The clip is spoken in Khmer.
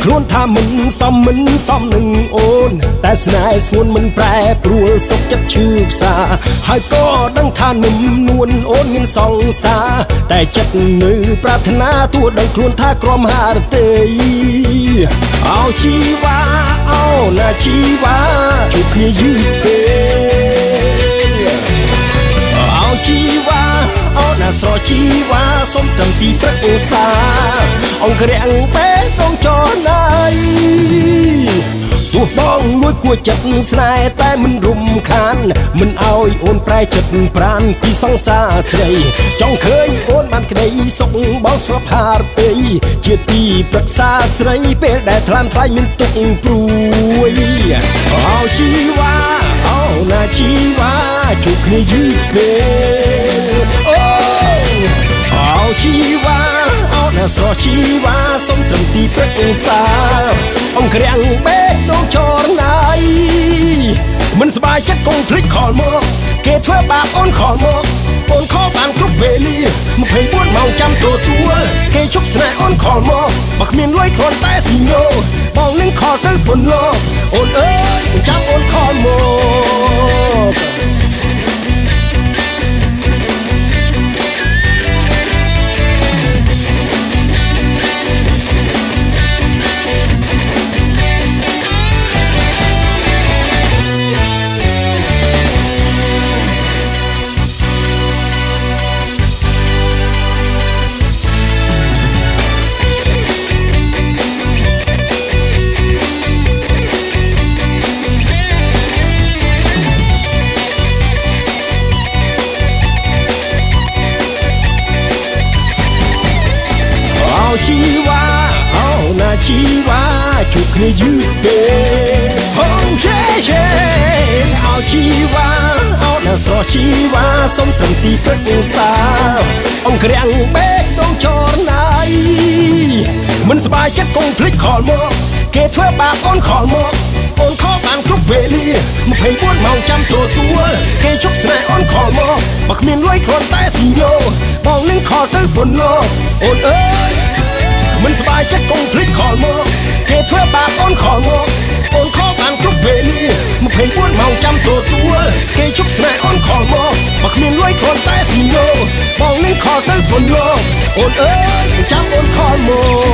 ខ្លួនថាមិនសមនឹងអូនតែស្នេហ៍ស្ងួនមិនប្រែប្រួលសុខចិត្តឈឺផ្សាហើយក៏ដឹងថានឹមនួនអូនមានសង្សារតែចិត្តនៅប្រាថ្នាទួដឹងខ្លួនថាក្រំហារទេអោជីវ៉ាអោណាជីវ៉ាជួបគ្នាយឺតពេអោជីវ៉ាអោណាស្រជីវ៉ាសុំត្រឹមទីព្រឹកឧស្សាហ៍អង្គរាំងបេះដូងចណៃទោះបងលួចគួចចិត្តស្នេហ៍តែមិនរំខានមិនអោយអូនប្រែចិត្តប្រានពីសង្សារស្រីចង់ឃើញអូនបានក្តីសុខបងស្រាប់ហារទេជាទីប្រឹក្សាស្រីពេលដែលថ្លាមថ្លៃមានទុកព្រួយអោជីវ៉ាអោណាជីវ៉ាជួបគ្នាយឺតពេកអោជីវ៉ាអោណាស្រជីវ៉ាសុំត្រឹមទីព្រឹកឧស្សាហ៍អង្គរាំងបេះដូងចរណៃមិនសบายចិត្តកុំភ្លេចខលមកគេធ្វើបាបអូនខលមកអូនខលបានគ្រប់វេលា24ម៉ោងចាំទទួលគេជប់ស្នេហ៍អូនខលមកបើគ្មានលុយគ្រាន់តែស៊ីញោបងនឹងខលទៅពន្លកអូនអើយចាំអូនខលមកជីវ៉ាអោណាជីវ៉ាជួបគ្នាយឺតពេកហូយេអោជីវ៉ាអោណាស្រជីវ៉ាសុំត្រឹមទីព្រឹកឧស្សាហ៍អង្គរាំងបេះដូងចរណៃមិនសบายចិត្តកុំភ្លេចខលមកគេធ្វើបាបអូនខលមកអូនខលបានគ្រប់វេលា24ម៉ោងចាំទទួលគេជប់ស្នេហ៍អូនខលមកបើគ្មានលុយគ្រាន់តែស៊ីញោបងនឹងខលទៅពន្លកអូនអើយមិនសบายចិត្តកុំភ្លេចខលមកគេធ្វើបាបអូនខលមកអូនខលបានគ្រប់វេលា24ម៉ោងចាំទទួលគេជប់ស្នេហ៍អូនខលមកបើគ្មានលុយគ្រាន់តែស៊ីញោបងនឹងខលទៅពន្លកអូនអើយចាំអូនខលមក